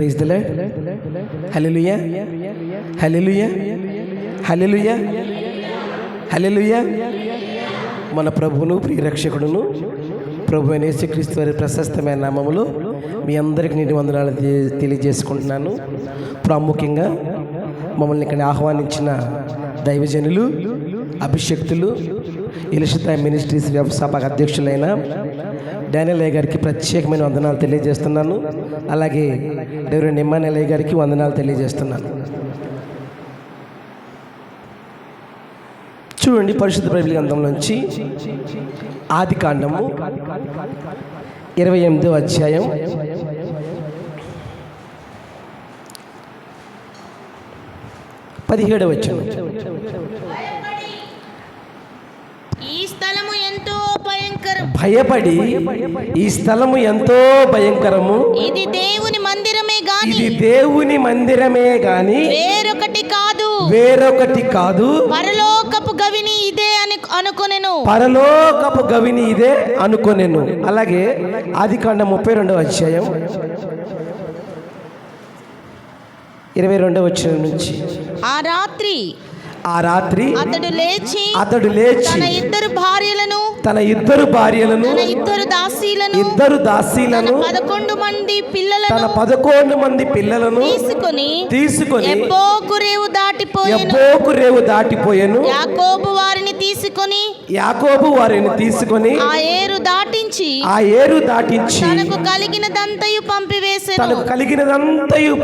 Praise the lord. Hallelujah, hallelujah, hallelujah, hallelujah. మన ప్రభువును ప్రియరక్షకుడును ప్రభు అయిన యేసుక్రీస్తు వారి ప్రశస్తమైన నామములో మీ అందరికీ నిండు వందనాలు తెలియజేసుకుంటున్నాను. ప్రాముఖ్యంగా మమ్మల్ని ఇక్కడ ఆహ్వానించిన దైవజనులు, అభిషక్తులు, ఎలిషితా మినిస్ట్రీస్ వ్యవస్థాపక అధ్యక్షులైన డానియల్ గారికి ప్రత్యేకమైన వందనాలు తెలియజేస్తున్నాను. అలాగే రెవరెండ్ ఇమ్మానుయేల్ గారికి వందనాలు తెలియజేస్తున్నాను. చూడండి, పరిశుద్ధ బైబిల్ గ్రంథంలోంచి ఆది కాండము 28వ అధ్యాయం 17వ వచనం. భయపడి ఈ స్థలము ఎంతో భయంకరము, ఇది దేవుని మందిరమే గాని, ఇది దేవుని మందిరమే గాని వేరొకటి కాదు, పరలోకపు గవిని ఇదే అని అనుకొనెను. పరలోకపు గవిని ఇదే అనుకొనెను. అలాగే ఆదికాండం 32వ అధ్యాయం 22వ వచనం నుంచి, ఆ రాత్రి అతడు లేచి తన ఇద్దరు భార్యలను తన ఇద్దరు దాసీలను 11 మంది పిల్లలను తన 11 మంది పిల్లలను తీసుకొని యబ్బోకు రేవు దాటిపోయెను. యాకోబు వారిని తీసుకొని ఆ ఏరు దాటించి తనకు కలిగినదంతయు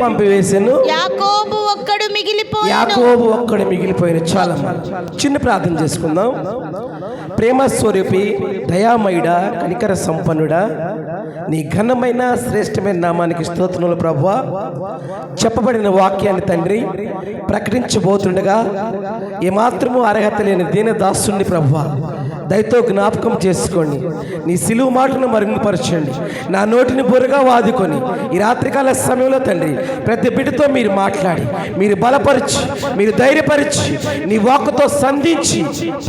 పంపివేసెను. యాకోబు ఒక్కడు మిగిలిపోయాను. చాలా చిన్న ప్రార్థన చేసుకుందాం. ప్రేమ స్వరూపి, దయామయుడా, కనికర సంపన్నుడా, నీ ఘనమైన శ్రేష్టమైన నామానికి స్తోత్రములు ప్రభువా. చెప్పబడిన వాక్యాన్ని తండ్రి ప్రకటించబోతుండగా ఏమాత్రము అర్హత లేని దీనదాసుని ప్రభువా దయతో జ్ఞాపకం చేసుకోండి. నీ సిలువు మాటను మరుగుపరచండి. నా నోటిని బుర్రగా వాదుకొని ఈ రాత్రికాల సమయంలో తండ్రి ప్రతి బిడ్డతో మీరు మాట్లాడి, మీరు బలపరిచి, మీరు ధైర్యపరిచి, నీ వాక్కుతో సంధించి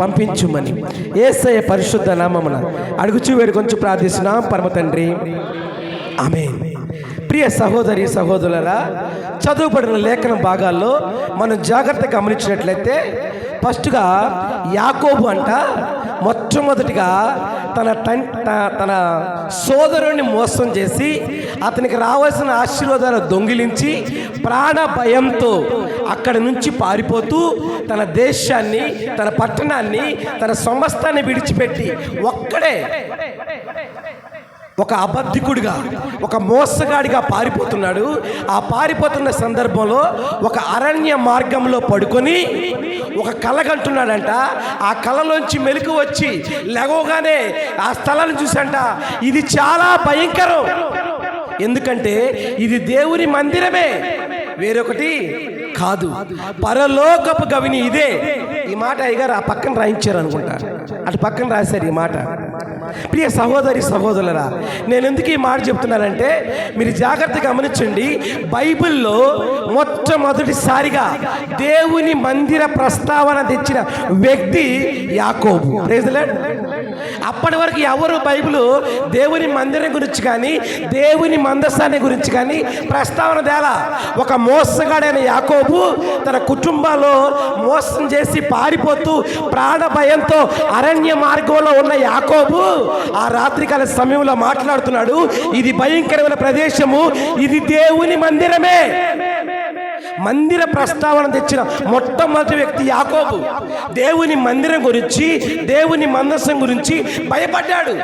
పంపించుమని యేసయ్య పరిశుద్ధ నామమున అడుగుచూ వేడుకొంచు ప్రార్థిస్తున్నాం పరమ తండ్రి, ఆమేన్. ప్రియ సహోదరి సహోదరులారా, చదువుబడిన లేఖన భాగాల్లో మనం జాగ్రత్తగా గమనించినట్లయితే ఫస్ట్గా యాకోబు అంట మొట్టమొదటిగా తన సోదరుని మోసం చేసి అతనికి రావాల్సిన ఆశీర్వాదాలు దొంగిలించి ప్రాణ భయంతో అక్కడి నుంచి పారిపోతూ తన దేశాన్ని, తన పట్టణాన్ని, తన సమస్తాన్ని విడిచిపెట్టి ఒక్కడే ఒక అబద్ధికుడిగా, ఒక మోసగాడిగా పారిపోతున్నాడు. ఆ పారిపోతున్న సందర్భంలో ఒక అరణ్య మార్గంలో పడుకొని ఒక కలగంటున్నాడంట. ఆ కలలోంచి మెలకు వచ్చి లేవగానే ఆ స్థలాన్ని చూసంట, ఇది చాలా భయంకరం. ఎందుకంటే ఇది దేవుని మందిరమే, వేరొకటి కాదు. పరలోకపు గవిని ఇదే. ఈ మాట అయ్యగారు ఆ పక్కన రాయించారు అనుకుంటా, అటు పక్కన రాశారు ఈ మాట. ప్రియ సహోదరి సహోదరులరా, నేను ఎందుకు ఈ మాట చెప్తున్నానంటే మీరు జాగ్రత్తగా గమనించండి. బైబిల్లో మొట్టమొదటిసారిగా దేవుని మందిర ప్రస్తావన తెచ్చిన వ్యక్తి యాకోబు. Praise the lord. అప్పటి వరకు ఎవరు బైబిల్ దేవుని మందిరం గురించి కానీ, దేవుని మందస్థాన్ని గురించి కానీ ప్రస్తావన తేలా. ఒక మోసగాడైన యాకోబు తన కుటుంబాల్లో మోసం చేసి పారిపోతూ ప్రాణ భయంతో అరణ్య మార్గంలో ఉన్న యాకోబు ఆ రాత్రికాల సమయంలో మాట్లాడుతున్నాడు, ఇది భయంకరమైన ప్రదేశము, ఇది దేవుని మందిరమే. మందిర ప్రస్తావన తెచ్చిన మొట్టమొదటి వ్యక్తి యాకోబు. దేవుని మందిరం గురించి, దేవుని మందసం గురించి భయపడ్డాడు.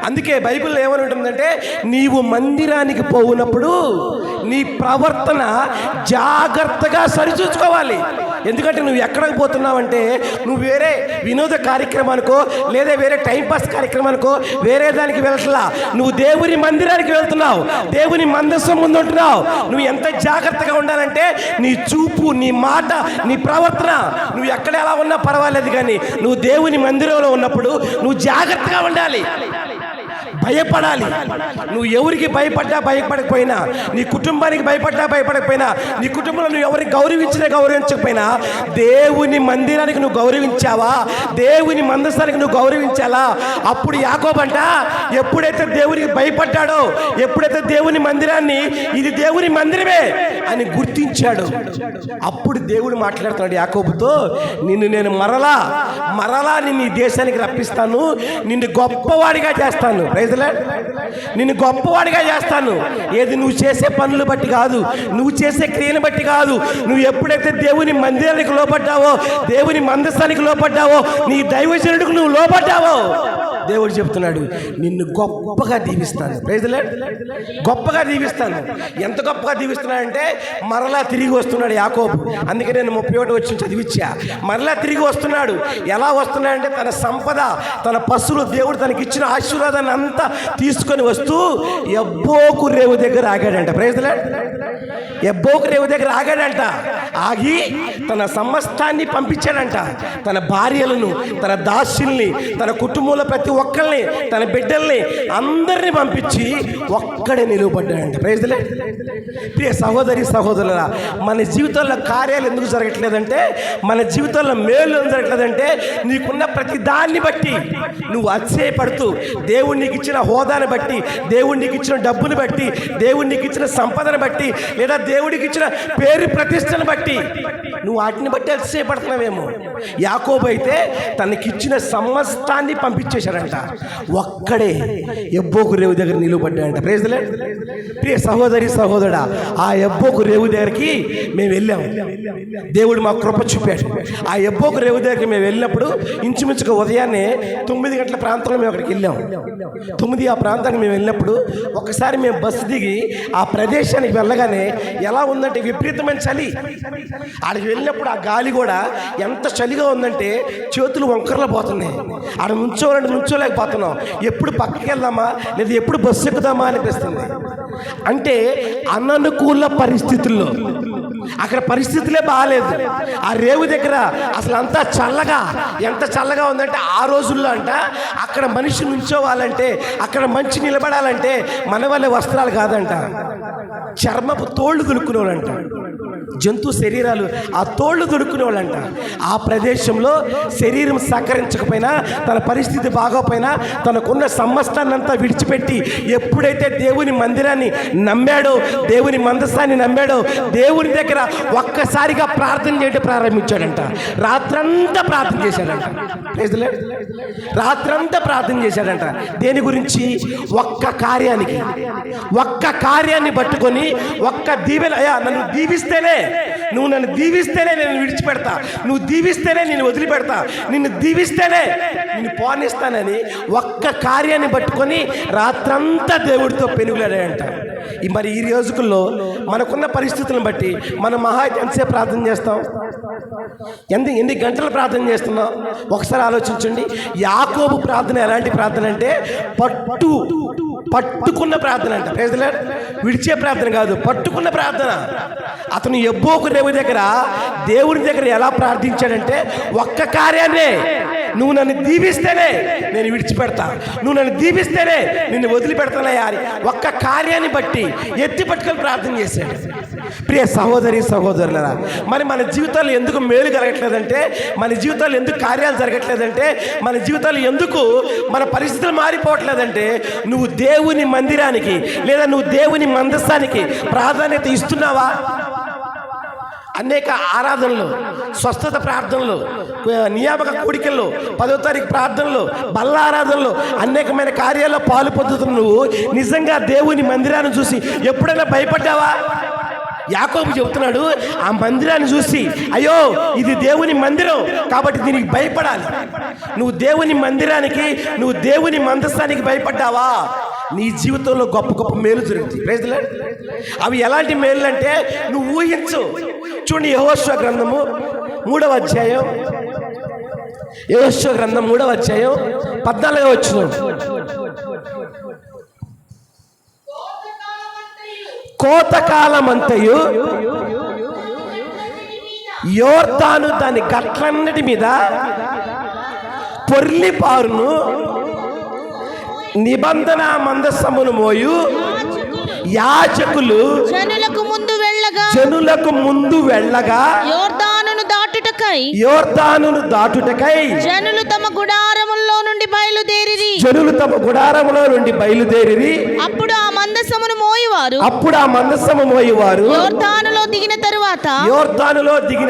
అందుకే బైబిల్ ఏమని ఉంటుందంటే, నీవు మందిరానికి పోవునప్పుడు నీ ప్రవర్తన జాగ్రత్తగా సరిచూసుకోవాలి. ఎందుకంటే నువ్వు ఎక్కడికి పోతున్నావంటే, నువ్వు వేరే వినోద కార్యక్రమానికో లేదా వేరే టైంపాస్ కార్యక్రమానికో వేరే దానికి వెళ్తలా, నువ్వు దేవుని మందిరానికి వెళ్తున్నావు, దేవుని మందసం ముందు ఉంటున్నావు. నువ్వు ఎంత జాగ్రత్తగా ఉండాలంటే నీ చూపు, నీ మాట, నీ ప్రవర్తన, నువ్వు ఎక్కడ ఎలా ఉన్నా పర్వాలేదు, కానీ నువ్వు దేవుని మందిరంలో ఉన్నప్పుడు నువ్వు జాగ్రత్తగా ఉండాలి. భయపడాలి. నువ్వు ఎవరికి భయపడ్డా భయపడకపోయినా, నీ కుటుంబానికి భయపడ్డా భయపడకపోయినా, నీ కుటుంబంలో నువ్వు ఎవరికి గౌరవించినా గౌరవించకపోయినా, దేవుని మందిరానికి నువ్వు గౌరవించావా, దేవుని మందసానికి నువ్వు గౌరవించాలా? అప్పుడు యాకోబు అంట ఎప్పుడైతే దేవునికి భయపడ్డాడో, ఎప్పుడైతే దేవుని మందిరాన్ని ఇది దేవుని మందిరమే అని గుర్తించాడు, అప్పుడు దేవుడు మాట్లాడుతున్నాడు యాకోబుతో, నిన్ను నేను మరలా నిన్ను ఈ దేశానికి రప్పిస్తాను, నిన్ను గొప్పవాడిగా చేస్తాను. Praise lord. నిన్ను గొప్పవాడిగా చేస్తాను. ఏది నువ్వు చేసే పనులు బట్టి కాదు, నువ్వు చేసే క్రియను బట్టి కాదు. నువ్వు ఎప్పుడైతే దేవుని మందిరానికి లోపడ్డావో, దేవుని మందసానికి లోపడ్డావో, నీ దైవజనుడికి నువ్వు లోపడ్డావో, దేవుడు చెప్తున్నాడు నిన్ను గొప్పగా దీవిస్తాను. Praise lord. గొప్పగా దీవిస్తాను. ఎంత గొప్పగా దీవిస్తున్నాడంటే మరలా తిరిగి వస్తున్నాడు యాకోబు. అందుకే నేను 31 వచ్చి చదివిచ్చా. మరలా తిరిగి వస్తున్నాడు. ఎలా వస్తున్నాడంటే తన సంపద, తన పశువులు, దేవుడు తనకిచ్చిన ఆశీర్వాదాన్ని అంతా తీసుకొని వస్తూ యబ్బోకు రేవు దగ్గర ఆగాడంట. Praise lord. యబ్బోకు రేవు దగ్గర ఆగాడంట. ఆగి తన సమస్తాన్ని పంపించాడంట. తన భార్యలను, తన దాసుల్ని, తన కుటుంబంలో ప్రతి ఒక్కరిని, తన బిడ్డల్ని అందరినీ పంపించి ఒక్కడే నిలువబడ్డాడంట. Praise lord. ప్రియ సహోదరి సహోదరులారా, మన జీవితంలో కార్యాలు ఎందుకు జరగట్లేదంటే, మన జీవితంలో మేలు ఎందుకు జరగట్లేదంటే, నీకున్న ప్రతి దాన్ని బట్టి నువ్వు అతిశయపడుతూ, దేవుడు నీకు ఇచ్చిన హోదాను బట్టి, దేవుడు నీకు ఇచ్చిన డబ్బును బట్టి, దేవుడు నీకు ఇచ్చిన సంపదను బట్టి, లేదా దేవుడికి ఇచ్చిన పేరు ప్రతిష్టను బట్టి నువ్వు వాటిని బట్టి అతిశయపడుతున్నావేమో. యాకోబు అయితే తనకిచ్చిన సమస్తాన్ని పంపించేశాడంట. ఒక్కడే యబ్బోకు రేవు దగ్గర నిలబడ్డాడంట. Praise lord. ప్రియ సహోదరి సహోదరుడా, ఆ యబ్బోకు రేవు దగ్గరికి మేము వెళ్ళాం. దేవుడు మా కృప చూపాడు. ఆ యబ్బోకు రేవు దగ్గరికి మేము వెళ్ళినప్పుడు ఇంచుమించుగా ఉదయాన్నే 9 గంటల ప్రాంతంలో మేము అక్కడికి వెళ్ళాం. 9 ఆ ప్రాంతానికి మేము వెళ్ళినప్పుడు ఒకసారి మేము బస్సు దిగి ఆ ప్రదేశానికి వెళ్ళగానే ఎలా ఉందంటే విపరీతమైన చలి. ఆడికి వెళ్ళినప్పుడు ఆ గాలి కూడా ఎంత చలిగా ఉందంటే చేతులు వంకరలు పోతున్నాయి. ఆడ నుంచోలేకపోతున్నాం. ఎప్పుడు పక్కకి వెళ్దామా లేదా ఎప్పుడు బస్సు ఎక్కుదామా అనిపిస్తుంది. అంటే అననుకూల పరిస్థితుల్లో, అక్కడ పరిస్థితులే బాగాలేదు. ఆ రేవు దగ్గర అసలు అంతా చల్లగా, ఎంత చల్లగా ఉందంటే ఆ రోజుల్లో అంట అక్కడ మనిషి నుంచోవాలంటే, అక్కడ మంచి నిలబడాలంటే మన వల్లే వస్త్రాలు కాదంట, చర్మపు తోళ్ళు దొరుకునేవాళ్ళంట, జంతు శరీరాలు ఆ తోళ్ళు దొరుకునేవాళ్ళంట. ఆ ప్రదేశంలో శరీరం సహకరించకపోయినా, తన పరిస్థితి బాగోపోయినా, తనకున్న సమస్తాన్నంతా విడిచిపెట్టి ఎప్పుడైతే దేవుని మందిరాన్ని నమ్మాడో, దేవుని మందసాన్ని నమ్మాడో, దేవుని దగ్గర ఒక్కసారిగా ప్రార్థన చేయడం ప్రారంభించాడంట. రాత్రంతా ప్రార్థన చేశాడంట. రాత్రంతా ప్రార్థన చేశాడంట. దేని గురించి? ఒక్క కార్యాన్ని పట్టుకొని, ఒక్క దీవెన, అయ్యా నన్ను దీవిస్తేనే, నువ్వు నన్ను దీవిస్తేనే నేను విడిచిపెడతా, నువ్వు దీవిస్తేనే నేను వదిలిపెడతా, నిన్ను దీవిస్తేనే నిన్ను పోనిస్తానని ఒక్క కార్యాన్ని పట్టుకొని రాత్రంతా దేవుడితో పెనుగులాడాడంట. మరి ఈ రోజుల్లో మనకున్న పరిస్థితులను బట్టి మనం మహా ఎంతసేపు ప్రార్థన చేస్తాం? ఎన్ని గంటలు ప్రార్థన చేస్తున్నాం? ఒకసారి ఆలోచించండి. యాకోబు ప్రార్థన ఎలాంటి ప్రార్థన అంటే పట్టుకున్న ప్రార్థన అంట. Praise lord. విడిచే ప్రార్థన కాదు, పట్టుకున్న ప్రార్థన. అతను యబ్బోకు రేవు దగ్గర దేవుని దగ్గర ఎలా ప్రార్థించాడంటే, ఒక్క కార్యాన్నే, నువ్వు నన్ను దీవిస్తేనే నేను విడిచిపెడతా, నువ్వు నన్ను దీవిస్తేనే నిన్ను వదిలిపెడతానయ్యా అని ఒక్క కార్యాన్ని బట్టి ఎత్తి పట్టుకొని ప్రార్థన చేశాడు. ప్రియ సహోదరి సహోదరులరా, మరి మన జీవితాల్లో ఎందుకు మేలు కలగట్లేదంటే, మన జీవితాల్లో ఎందుకు కార్యాలు జరగట్లేదంటే, మన జీవితాలు ఎందుకు మన పరిస్థితులు మారిపోవట్లేదంటే, నువ్వు దేవుని మందిరానికి లేదా నువ్వు దేవుని మందసానికి ప్రాధాన్యత ఇస్తున్నావా? అనేక ఆరాధనలు, స్వస్థత ప్రార్థనలు, నియామక కూడికల్లో, 10వ తారీఖు ప్రార్థనలు, బల్ల ఆరాధనలు, అనేకమైన కార్యాల్లో పాలు పొందుతున్న నువ్వు నిజంగా దేవుని మందిరాన్ని చూసి ఎప్పుడైనా భయపడ్డావా? యాకోబు చెబుతున్నాడు, ఆ మందిరాన్ని చూసి అయ్యో ఇది దేవుని మందిరం కాబట్టి దీనికి భయపడాలి. నువ్వు దేవుని మందిరానికి, నువ్వు దేవుని మందసానికి భయపడ్డావా? నీ జీవితంలో గొప్ప గొప్ప మేలు జరుగుతాయి. Praise lord. అవి ఎలాంటి మేలు అంటే నువ్వు ఊహించు. చూడండి, యెహోషువ గ్రంథము 3వ అధ్యాయం, యెహోషువ గ్రంథం 3వ అధ్యాయం 14వ వచనం. కోతకాలమంతయు యోర్దాను దాని గట్లన్నిటి మీద పొర్లి పారును, నిబంధన మందసమును మోయు యాజకులు జనులకు ముందు వెళ్ళగా యోర్దానును దాటుటకై జనులు తమ గుడారములో నుండి బయలుదేరిరి. అప్పుడు ఆ మందసమును మోయువారు యోర్దానులో దిగిన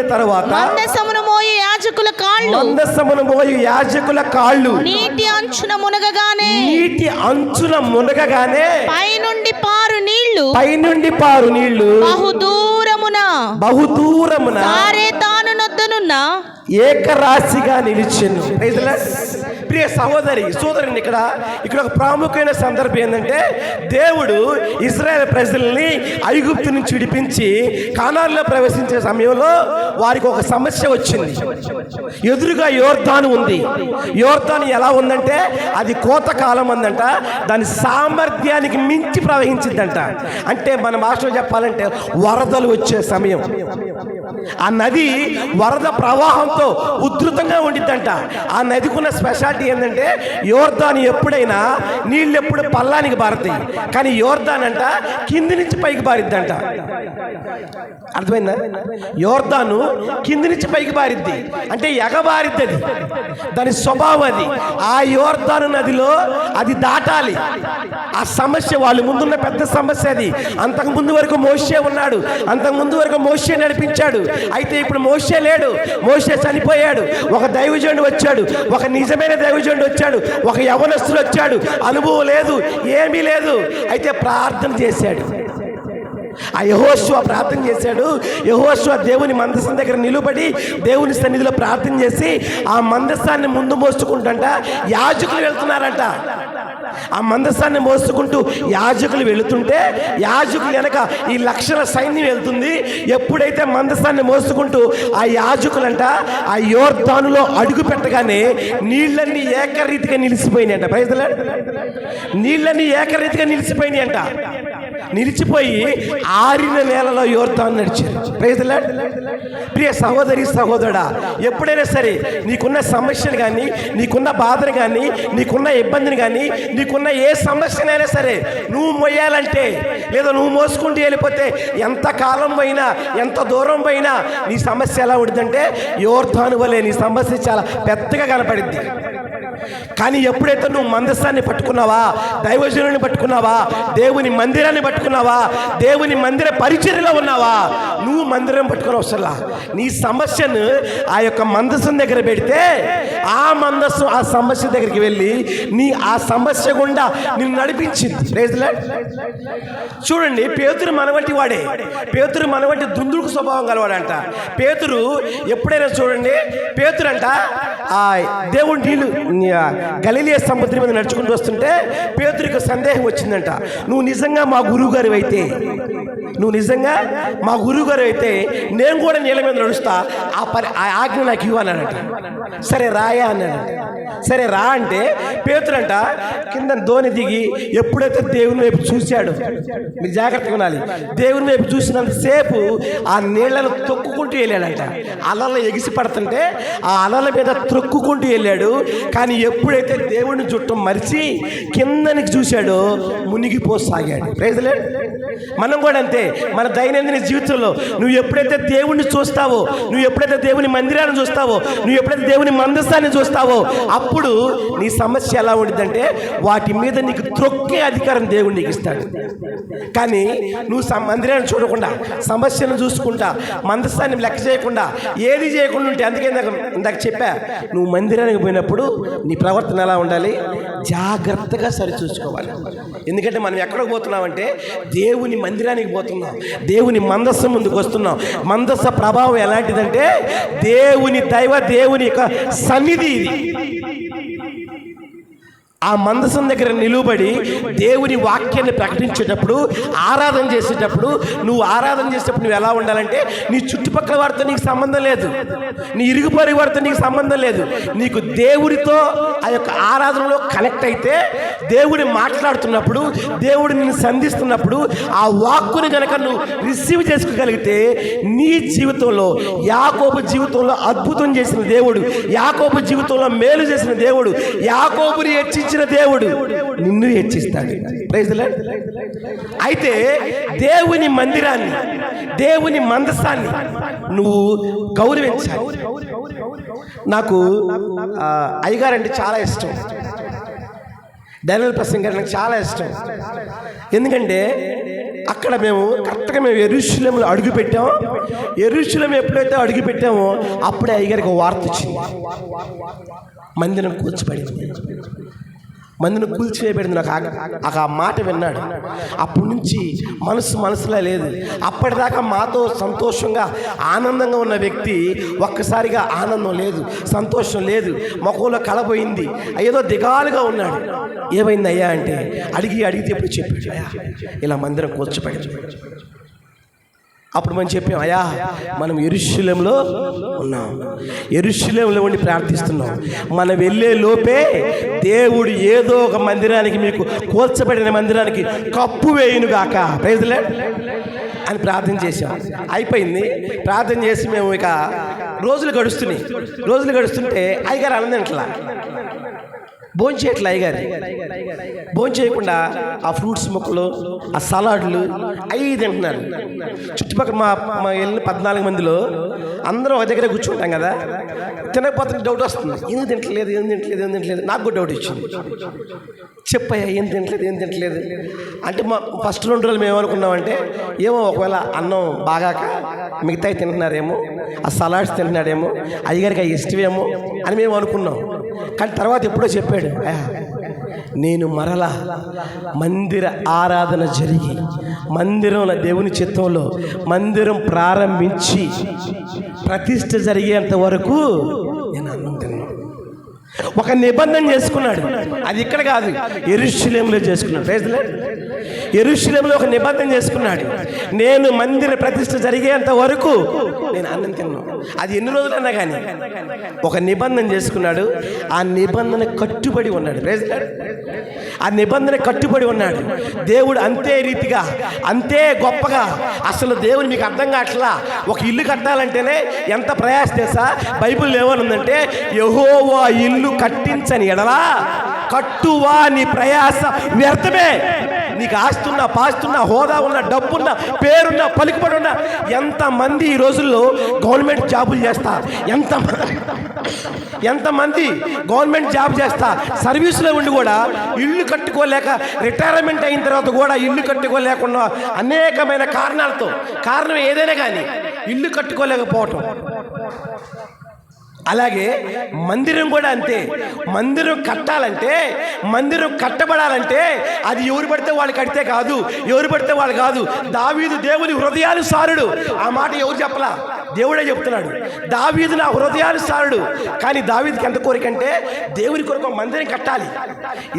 తరువాత మందసమును మోయు యాజకుల కాళ్ళు నీటి అంచున మునగగానే పైనుండి పారు నీళ్లు బహుదూరమున సారెతాను నొద్దనున్న ఏకరాశిగా నిలిచెను. ప్రియ సోదరుని ఇక్కడ ఒక ప్రాముఖ్యమైన సందర్భం ఏంటంటే, దేవుడు ఇశ్రాయేలు ప్రజల్ని ఐగుప్తు నుంచి విడిపించి కానానులో ప్రవేశించే సమయంలో వారికి ఒక సమస్య వచ్చింది. ఎదురుగా యోర్దాను ఉంది. యోర్దాను ఎలా ఉందంటే అది కోతకాలం అందంట. దాని సామర్థ్యానికి మించి ప్రవహించిందంట. అంటే మన భాషలో చెప్పాలంటే వరదలు వచ్చే సమయం. ఆ నది వరద ప్రవాహంతో ఉధృతంగా ఉండిద్దంట. ఆ నదికున్న స్పెషాలిటీ ఏంటంటే, యోర్దాను ఎప్పుడైనా నీళ్ళు ఎప్పుడు పల్లానికి బారుతాయి, కానీ యోర్దాన్ అంట కింది నుంచి పైకి బారిద్దంట. అర్థమైందా? యోర్దాను కింది నుంచి పైకి బారిద్ది అంటే ఎగబారిద్ది. అది దాని స్వభావం. అది ఆ యోర్దాను నదిలో అది దాటాలి. ఆ సమస్య వాళ్ళు ముందున్న పెద్ద సమస్య అది. అంతకు ముందు వరకు మోషే ఉన్నాడు. అంతకు ముందు వరకు మోషే నడిపించాడు. అయితే ఇప్పుడు మోషే లేడు. మోషే చనిపోయాడు. ఒక దైవజనుడు వచ్చాడు. ఒక నిజమైన దైవజనుడు వచ్చాడు. ఒక యవనస్తుడు వచ్చాడు. అనుభవం లేదు, ఏమీ లేదు. అయితే ప్రార్థన చేశాడు. ఆ యెహోషువ ప్రార్థన చేశాడు. యెహోషువ దేవుని మందసం దగ్గర నిలబడి దేవుని సన్నిధిలో ప్రార్థన చేసి ఆ మందసాన్ని ముందు మోసుకుంటంట యాజకులు వెళ్తున్నారంట. ఆ మందసాన్ని మోసుకుంటూ యాజకులు వెళుతుంటే యాజకులు వెనక ఈ లక్షల సైన్యం వెళ్తుంది. ఎప్పుడైతే మందసాన్ని మోసుకుంటూ ఆ యాజకులంట ఆ యోర్దానులో అడుగు పెట్టగానే నీళ్ళన్నీ ఏకరీతిగా నిలిచిపోయినాయంట. Praise the lord. నీళ్ళన్నీ ఏకరీతిగా నిలిచిపోయినాయంట. నిలిచిపోయి ఆరిన నేలలో యోర్దాను నడిచారు. Praise the lord. ప్రియ సహోదరుడా, ఎప్పుడైనా సరే నీకున్న సమస్యను కానీ, నీకున్న బాధను కానీ, నీకున్న ఇబ్బందిని కానీ, నీకున్న ఏ సమస్యనైనా సరే నువ్వు మొయ్యాలంటే, లేదా నువ్వు మోసుకుంటూ వెళ్ళిపోతే ఎంత కాలం పోయినా, ఎంత దూరం పోయినా నీ సమస్య ఎలా ఉంటుందంటే యోర్దాను వలె నీ సమస్య చాలా పెద్దగా కనపడిద్ది. కానీ ఎప్పుడైతే నువ్వు మందసాన్ని పట్టుకున్నావా, దైవజనుని పట్టుకున్నావా, దేవుని మందిరాన్ని పట్టుకున్నావా, దేవుని మందిర పరిచర్యలో ఉన్నావా, నువ్వు మందిరం పట్టుకుని అవసరంలా. నీ సమస్యను ఆ యొక్క మందసం దగ్గర పెడితే ఆ మందసం ఆ సమస్య దగ్గరికి వెళ్ళి ఆ సమస్య గుండా నిన్ను నడిపించింది. Praise the lord. చూడండి, పేతురు మనవంటి వాడే. పేతురు మనవంటి దుందుడుకు స్వభావం గలవాడంట. పేతురు ఎప్పుడైనా చూడండి, పేతురు అంట ఆ దేవుని నీళ్ళు గలిలయ సముద్రం మీద నడుచుకుంటూ వస్తుంటే పేతురికి సందేహం వచ్చిందంట. నువ్వు నిజంగా మా గురువు గారు అయితే నేను కూడా నీళ్ళ మీద నడుస్తా, ఆ ఆజ్ఞ నాకు ఇవ్వు అన్నాడంట. సరే రాయా అన్నాడు. సరే రా అంటే పేతురంట కింద దోణి దిగి ఎప్పుడైతే దేవుని వైపు చూశాడు, మీరు జాగ్రత్తగా ఉండాలి, దేవుని వైపు చూసినంతసేపు ఆ నీళ్లను తొక్కుకుంటూ వెళ్ళాడంట. అలలు ఎగిసి పడుతుంటే ఆ అలల మీద త్రొక్కుకుంటూ వెళ్ళాడు. కానీ ఎప్పుడైతే దేవుడిని చుట్టం మరిచి కిందనికి చూశాడో మునిగిపోసాగాడు. Praise the lord. మనం కూడా అంతే. మన దైనందిన జీవితంలో నువ్వు ఎప్పుడైతే దేవుణ్ణి చూస్తావో, నువ్వు ఎప్పుడైతే దేవుని మందిరాన్ని చూస్తావో, నువ్వు ఎప్పుడైతే దేవుని మందసాన్ని చూస్తావో అప్పుడు నీ సమస్య ఎలా ఉంటుందంటే వాటి మీద నీకు త్రొక్కే అధికారం దేవుడు నీకు ఇస్తాడు. కానీ నువ్వు మందిరాన్ని చూడకుండా, సమస్యను చూసుకుంటా, మందసాన్ని లెక్క చేయకుండా, ఏది చేయకుండా ఉంటే, అందుకే ఇందాక చెప్పా, నువ్వు మందిరానికి పోయినప్పుడు నీ ప్రవర్తన ఎలా ఉండాలి, జాగ్రత్తగా సరిచూసుకోవాలి. ఎందుకంటే మనం ఎక్కడికి పోతున్నామంటే దేవుని మందిరానికి పోతున్నాం, దేవుని మందస్సు ముందుకు వస్తున్నాం. మందస్స ప్రభావం ఎలాంటిదంటే దేవుని యొక్క సన్నిధి ఇది. ఆ మందసం దగ్గర నిలువబడి దేవుని వాక్యాన్ని ప్రకటించేటప్పుడు, ఆరాధన చేసేటప్పుడు, నువ్వు నువ్వు ఎలా ఉండాలంటే నీ చుట్టుపక్కల వారితో నీకు సంబంధం లేదు, నీ ఇరుగు పొరుగు వారితో నీకు సంబంధం లేదు. నీకు దేవుడితో ఆ యొక్క ఆరాధనలో కనెక్ట్ అయితే, దేవుడిని మాట్లాడుతున్నప్పుడు, దేవుడు నిన్ను సంధిస్తున్నప్పుడు ఆ వాక్కుని కనుక నువ్వు రిసీవ్ చేసుకోగలిగితే నీ జీవితంలో, యాకోబు జీవితంలో అద్భుతం చేసిన దేవుడు, యాకోబు జీవితంలో మేలు చేసిన దేవుడు, యాకోబుని హెచ్చించి హెచ్చించిన దేవుడు నిన్ను హెచ్చిస్తాడు. Praise the lord. అయితే దేవుని మందిరాన్ని, దేవుని మందసాన్ని నువ్వు గౌరవించాలి. నాకు అయ్యగారు అంటే చాలా ఇష్టం. డానియల్ ప్రసంగ్ గారు నాకు చాలా ఇష్టం. ఎందుకంటే అక్కడ మేము కరెక్ట్గా యెరూషలేములో అడుగు పెట్టాము. యెరూషలేము ఎప్పుడైతే అడుగు పెట్టామో అప్పుడే అయ్యగారికి ఒక వార్త వచ్చింది. మందిరం కూల్చిపడింది, మందిరం కూల్చివేయబడింది. నాకు ఆ మాట విన్నాడు. అప్పటి నుంచి మనసులో లేదు. అప్పటిదాకా మాతో సంతోషంగా ఆనందంగా ఉన్న వ్యక్తి ఒక్కసారిగా ఆనందం లేదు, సంతోషం లేదు, ముఖంలో కళపోయింది, ఏదో దిగాలుగా ఉన్నాడు. ఏమైంది అయ్యా అంటే అడిగితే ఎప్పుడు చెప్పాడు, అయ్యా ఇలా మందిరం కూల్చిపడింది. అప్పుడు మనం చెప్పాం, అయ్యా మనం యెరూషలేములో ఉన్నాం, యెరూషలేములో ఉండి ప్రార్థిస్తున్నాం. మనం వెళ్ళే లోపే దేవుడు ఏదో ఒక మందిరానికి, మీకు కూల్చబడిన మందిరానికి కప్పు వేయునుగాక, ప్రైజ్ ది లార్డ్ అని ప్రార్థన చేశాం. అయిపోయింది. ప్రార్థన చేసి మేము ఇక రోజులు గడుస్తుంటే అయ్యగారు అన్నదంట్లా భోంచేయట్లే. అయ్యగారు భోంచేయకుండా ఆ ఫ్రూట్స్ ముక్కలు, ఆ సలాడ్లు అవి తింటున్నారు. చుట్టుపక్కల మా వెళ్ళిన 14 మందిలో అందరం ఒక దగ్గర కూర్చుంటాం కదా, తినకపోతే డౌట్ వస్తుంది, ఏం తింటలేదు. నాకు కూడా డౌట్ వచ్చింది. చెప్పయ్యా ఏం తింటలేదు అంటే మా ఫస్ట్ 2 రోజులు మేము ఏమనుకున్నామంటే, ఏమో ఒకవేళ అన్నం బాగాక మిగతాయి తింటున్నారేమో, ఆ సలాడ్స్ తింటున్నాడేమో, అయ్యగారికి అవి ఇష్టమేమో అని మేము అనుకున్నాం. కానీ తర్వాత ఎప్పుడో చెప్పాడు, నేను మరలా మందిర ఆరాధన జరిగి మందిరంలో దేవుని చిత్తంలో మందిరం ప్రారంభించి ప్రతిష్ఠ జరిగేంత వరకు నేను అన్నం తిన్నాను. ఒక నిబంధన చేసుకున్నాడు. అది ఇక్కడ కాదు, యెరూషలేములో చేసుకున్నాడు. Praise the lord. యెరూషలేములో ఒక నిబంధన చేసుకున్నాడు, నేను మందిర ప్రతిష్ఠ జరిగేంత వరకు నేను అన్నం తిన్నాను. అది ఎన్ని రోజులన్నా కానీ ఒక నిబంధన చేసుకున్నాడు. ఆ నిబంధన కట్టుబడి ఉన్నాడు. Praise the lord. ఆ నిబంధన కట్టుబడి ఉన్నాడు. దేవుడు అంతే రీతిగా, అంతే గొప్పగా, అసలు దేవుడు మీకు అర్థం కావట్లా. ఒక ఇల్లు కట్టాలంటేనే ఎంత ప్రయాస తెలుసా? బైబిల్ ఏమనుందంటే, యెహోవా ఇల్లు కట్టించని ఎడలా కట్టువా నీ ప్రయాస వ్యర్థమే. నీకు ఆస్తున్నా, పాస్తున్నా, హోదా ఉన్న, డబ్బున్న, పేరున్న, పలుకుబడి ఉన్న ఎంతమంది ఈ రోజుల్లో గవర్నమెంట్ జాబులు చేస్తా, ఎంతమంది గవర్నమెంట్ జాబ్ చేస్తా సర్వీసులో ఉండి కూడా ఇల్లు కట్టుకోలేక, రిటైర్మెంట్ అయిన తర్వాత కూడా ఇల్లు కట్టుకోలేకుండా అనేకమైన కారణాలతో, కారణం ఏదైనా కానీ ఇల్లు కట్టుకోలేకపోవటం. అలాగే మందిరం కూడా అంతే. మందిరం కట్టాలంటే, మందిరం కట్టబడాలంటే అది ఎవరు పడితే వాళ్ళు కడితే కాదు, ఎవరు పడితే వాళ్ళు కాదు. దావీదు దేవుని హృదయానుసారుడు. ఆ మాట ఎవరు చెప్పలా, దేవుడే చెప్తున్నాడు. దావీదు నా హృదయానుసారుడు. కానీ దావీదుకి ఎంత కోరిక అంటే, దేవుని కొరకు మందిరం కట్టాలి,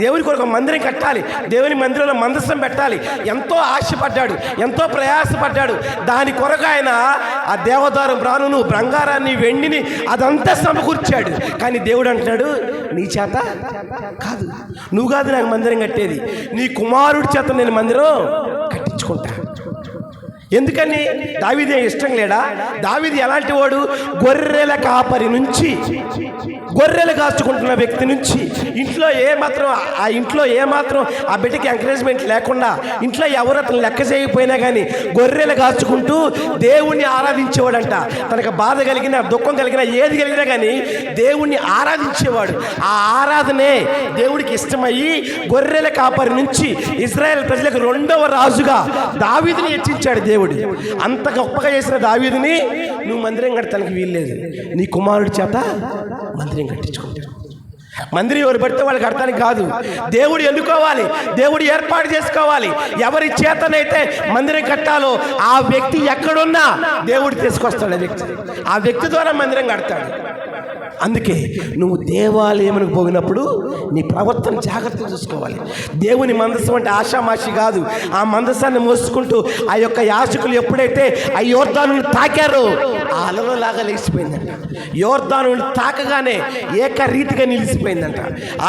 దేవుని కొరకు మందిరం కట్టాలి, దేవుని మందిరంలో మందసం పెట్టాలి. ఎంతో ఆశపడ్డాడు, ఎంతో ప్రయాసపడ్డాడు. దాని కొరకు ఆయన ఆ దేవదారం బ్రానును, బంగారాన్ని, వెండిని అదంతా సమకూర్చాడు. కానీ దేవుడు అంటున్నాడు, నీ చేత కాదు, నువ్వు కాదు నాకు మందిరం కట్టేది, నీ కుమారుడి చేత నేను మందిరం కట్టించుకుంటా. ఎందుకని? దావీదు ఇష్టం లేడా? దావీదు ఎలాంటి వాడు? గొర్రెల కాపరి నుంచి, గొర్రెలు కాచుకుంటున్న వ్యక్తి నుంచి, ఇంట్లో ఏమాత్రం ఆ బిడ్డకి ఎంకరేజ్మెంట్ లేకుండా, ఇంట్లో ఎవరు అతను లెక్క చేయకపోయినా కానీ గొర్రెలు కాచుకుంటూ దేవుణ్ణి ఆరాధించేవాడంట. తనకు బాధ కలిగిన, దుఃఖం కలిగిన, ఏది కలిగినా కానీ దేవుణ్ణి ఆరాధించేవాడు. ఆ ఆరాధనే దేవుడికి ఇష్టమయ్యి గొర్రెల కాపరి నుంచి ఇశ్రాయేల్ ప్రజలకు 2వ రాజుగా దావీదుని హెచ్చించాడు దేవుడు. అంత గొప్పగా చేసిన దావీదుని నువ్వు మందిరం కట్టడానికి వీల్లేదు, నీ కుమారుడి చేత మందిరం కట్టించుకుంటాడు. మందిరం ఎవరు పడితే వాళ్ళు కడతానికి కాదు, దేవుడు ఎన్నుకోవాలి, దేవుడు ఏర్పాటు చేసుకోవాలి. ఎవరి చేతనైతే మందిరం కట్టాలో ఆ వ్యక్తి ఎక్కడున్నా దేవుడు తీసుకొస్తాడు. ఆ వ్యక్తి ద్వారా మందిరం కడతాడు. అందుకే నువ్వు దేవాలయమునకు పోయినప్పుడు నీ ప్రవర్తన జాగ్రత్తగా చూసుకోవాలి. దేవుని మందసం అంటే ఆషామాషి కాదు. ఆ మందసాన్ని మోసుకుంటూ ఆ యొక్క యాజకులు ఎప్పుడైతే ఆ యోర్దానుని తాకారో ఆ అలలలాగా లేచిపోయిందంట. యోర్దానుని తాకగానే ఏకరీతిగా నిలిచిపోయిందంట.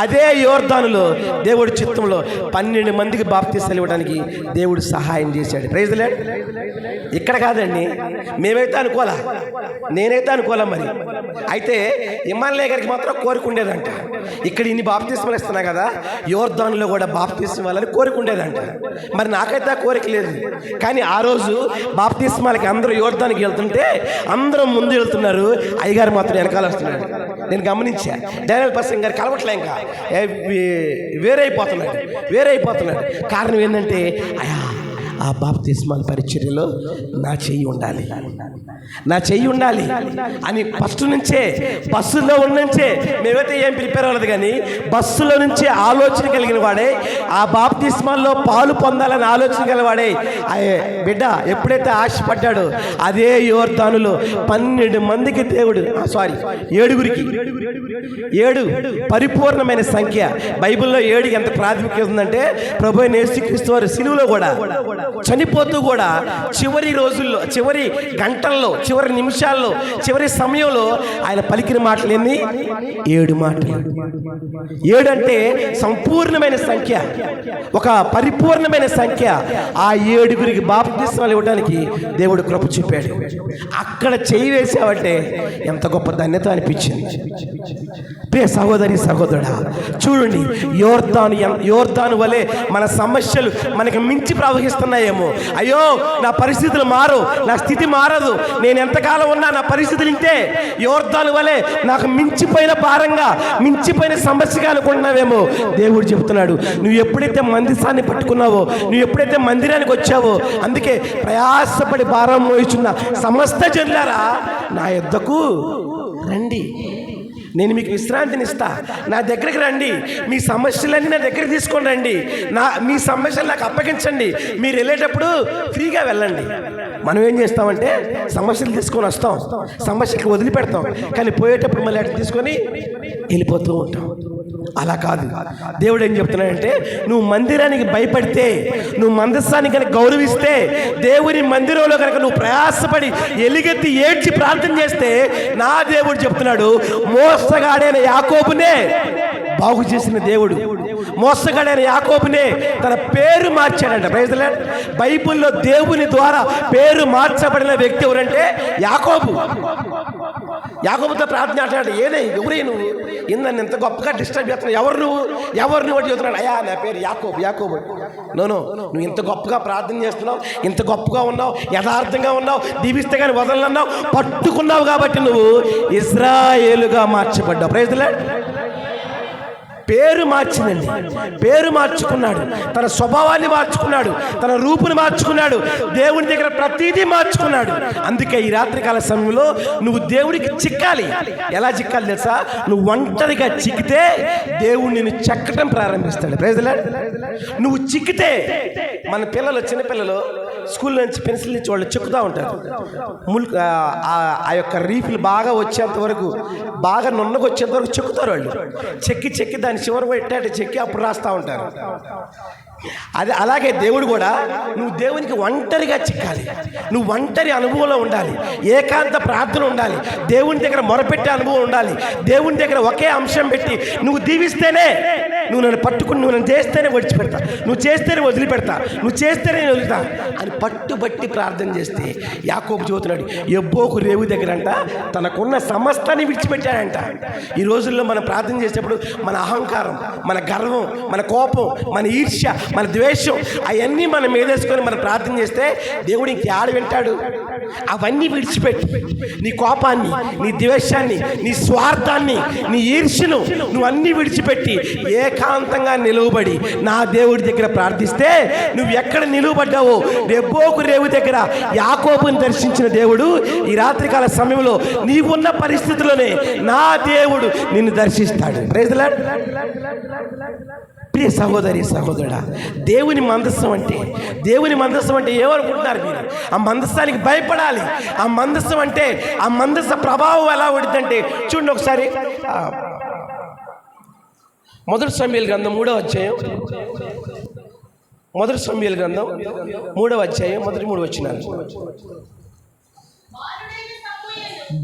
అదే యోర్దానులో దేవుడి చిత్తంలో 12 మందికి బాప్తీసాలు ఇవ్వడానికి దేవుడు సహాయం చేశాడు. Praise the lord. ఇక్కడ కాదండి, మేమైతే అనుకోవాలా, నేనైతే అనుకోవాలా. మరి అయితే హిమాలయ గారికి మాత్రం కోరుకుండేదంట. ఇక్కడ ఇన్ని బాప్తిస్మాలు ఇస్తున్నా కదా, యోర్దానులో కూడా బాప్తిస్మాలని కోరుకుండేదంట. మరి నాకైతే ఆ కోరిక లేదు. కానీ ఆ రోజు బాప్తిస్మాలకి అందరూ యోర్దానికి వెళ్తుంటే అందరం ముందు వెళ్తున్నారు, అయ్యగారు మాత్రం వెనకాల వస్తున్నాడు. నేను గమనించా. డానియల్ పర్సన్ గారు కలవట్లే, ఇంకా వేరైపోతున్నాడు. కారణం ఏంటంటే ఆ బాప్తిస్మాల పరిచర్యలో నా చెయ్యి ఉండాలి అని ఫస్ట్ నుంచే బస్సులో ఉన్నంచే మేమైతే ఏం ప్రిపేర్ అవ్వలేదు, కానీ బస్సులో నుంచే ఆలోచన కలిగిన వాడే, ఆ బాప్తిస్మాల్లో పాలు పొందాలని ఆలోచన కలిగిన వాడే బిడ్డ ఎప్పుడైతే ఆశపడ్డాడో అదే యోర్దానులో 12 మందికి దేవుడు 7 పరిపూర్ణమైన సంఖ్య. బైబిల్లో 7 ఎంత ప్రాతినిధ్యం ఉందంటే ప్రభువైన యేసుక్రీస్తు వారు సిలువలో కూడా చనిపోతూ కూడా చివరి రోజుల్లో, చివరి గంటల్లో, చివరి నిమిషాల్లో, చివరి సమయంలో ఆయన పలికిన మాటలు ఎన్ని? 7 మాటలు. 7 అంటే సంపూర్ణమైన సంఖ్య, ఒక పరిపూర్ణమైన సంఖ్య. ఆ 7గురికి బాప్తిస్మాలు ఇవ్వడానికి దేవుడు కృప చూపాడు. అక్కడ చేయి వేసావంటే ఎంత గొప్ప ధన్యత అనిపించింది. ప్రియ సహోదరి సహోదరుడా, చూడండి, యోర్దాను వలె మన సమస్యలు మనకి మించి ప్రవహిస్తున్నాయేమో. అయ్యో నా పరిస్థితులు మారు, నా స్థితి మారదు, నేను ఎంతకాలం ఉన్నా నా పరిస్థితులు ఇంతే, యోర్దాను వలె నాకు మించిపోయిన భారంగా, మించిపోయిన సమస్యగా అనుకుంటున్నావేమో. దేవుడు చెబుతున్నాడు, నువ్వు ఎప్పుడైతే మందిరాన్ని పట్టుకున్నావో, నువ్వు ఎప్పుడైతే మందిరానికి వచ్చావో, అందుకే ప్రయాసపడి భారం మోయిచున్న సమస్త జనులారా నా యొద్దకు రండి, నేను మీకు విశ్రాంతిని ఇస్తా, నా దగ్గరికి రండి, మీ సమస్యలన్నీ నా దగ్గరికి తీసుకొని రండి, మీ సమస్యలు నాకు అప్పగించండి. మీరు వెళ్ళేటప్పుడు ఫ్రీగా వెళ్ళండి. మనం ఏం చేస్తామంటే సమస్యలు తీసుకొని వస్తాం, సమస్యలకు వదిలిపెడతాం, కానీ పోయేటప్పుడు మళ్ళీ అటు తీసుకొని వెళ్ళిపోతూ ఉంటాం. అలా కాదు. దేవుడు ఏం చెప్తున్నాడంటే, నువ్వు మందిరానికి భయపడితే, నువ్వు మందస్సాన్ని కనుక గౌరవిస్తే, దేవుని మందిరంలో కనుక నువ్వు ప్రయాసపడి ఎలుగెత్తి ఏడ్చి ప్రార్థన చేస్తే, నా దేవుడు చెప్తున్నాడు, మోసగాడైన యాకోబునే బాగు చేసిన దేవుడు, మోసగాడైన యాకోబునే తన పేరు మార్చాడంట. Praise the lord. బైబిల్లో దేవుని ద్వారా పేరు మార్చబడిన వ్యక్తి ఎవరంటే యాకోబు. యాకోబుతో ప్రార్థన అంటాడు, ఎవరే నువ్వు, నన్ను ఎంత గొప్పగా డిస్టర్బ్ చేస్తున్నావు, ఎవరు నువ్వు వాడు చెబుతున్నాడు, అయ్యా నా పేరు యాకోబు. నువ్వు ఇంత గొప్పగా ప్రార్థన చేస్తున్నావు, ఇంత గొప్పగా ఉన్నావు, యథార్థంగా ఉన్నావు, దీవిస్తే కానీ వదలన్నావు, పట్టుకున్నావు కాబట్టి నువ్వు ఇశ్రాయేలుగా మార్చబడ్డావు. Praise the lord. పేరు మార్చిందండి, పేరు మార్చుకున్నాడు, తన స్వభావాన్ని మార్చుకున్నాడు, తన రూపుని మార్చుకున్నాడు, దేవుని దగ్గర ప్రతిదీ మార్చుకున్నాడు. అందుకే ఈ రాత్రికాల సమయంలో నువ్వు దేవుడికి చిక్కాలి. ఎలా చిక్కాలి తెలుసా? నువ్వు ఒంటరిగా చిక్కితే దేవుడు నిన్ను చెక్కటం ప్రారంభిస్తాడు. Praise the lord. నువ్వు చిక్కితే, మన పిల్లలు, చిన్నపిల్లలు స్కూల్ నుంచి పెన్సిల్ నుంచి వాళ్ళు చెక్కుతూ ఉంటారు. ఆ యొక్క రీఫిల్ బాగా వచ్చేంత వరకు, బాగా నున్నగా వచ్చేంత వరకు చెక్కుతారు వాళ్ళు. చెక్కి దాన్ని చివరి పెట్టాడు, చెక్కి అప్పుడు రాస్తూ ఉంటారు. అలాగే దేవుడు కూడా, నువ్వు దేవునికి ఒంటరిగా చిక్కాలి, నువ్వు ఒంటరి అనుభవంలో ఉండాలి, ఏకాంత ప్రార్థన ఉండాలి, దేవుని దగ్గర మొరపెట్టే అనుభవం ఉండాలి, దేవుని దగ్గర ఒకే అంశం పెట్టి నువ్వు దీవిస్తేనే, నువ్వు నన్ను పట్టుకుని, నువ్వు నన్ను చేస్తేనే విడిచిపెడతా, నువ్వు చేస్తేనే వదిలిపెడతా, నువ్వు చేస్తేనే వదులుతా అని పట్టుబట్టి ప్రార్థన చేస్తే, యాకోబు చెబుతున్నాడు, యబ్బోకు రేవు దగ్గరంట తనకున్న సమస్తాన్ని విడిచిపెట్టాడంట. ఈ రోజుల్లో మనం ప్రార్థన చేసేటప్పుడు మన అహంకారం, మన గర్వం, మన కోపం, మన ఈర్ష్య, మన ద్వేషం అవన్నీ మనం మీదేసుకొని మనం ప్రార్థన చేస్తే దేవుడు ఇంకేడ వింటాడు? అవన్నీ విడిచిపెట్టి, నీ కోపాన్ని, నీ ద్వేషాన్ని, నీ స్వార్థాన్ని, నీ ఈర్ష్యను నువ్వు అన్నీ విడిచిపెట్టి ఏకాంతంగా నిలువబడి నా దేవుడి దగ్గర ప్రార్థిస్తే, నువ్వు ఎక్కడ నిలువబడ్డావో, యబ్బోకు రేవు దగ్గర యాకోబుని దర్శించిన దేవుడు ఈ రాత్రికాల సమయంలో నీవున్న పరిస్థితిలోనే నా దేవుడు నిన్ను దర్శిస్తాడు. Praise the lord. ప్రియ సహోదరి సహోదరుడా, దేవుని మందస్సం అంటే ఏమనుకుంటున్నారు మీరు? ఆ మందస్సానికి భయపడాలి. ఆ మందస్సం అంటే, ఆ మందస్స ప్రభావం ఎలా ఉంటుందంటే, చూడండి ఒకసారి మొదటి సమూయేలు గ్రంథం 3వ అధ్యాయం, మొదటి సమూయేలు గ్రంథం 3వ అధ్యాయం మొదటి 3 వచనాలు.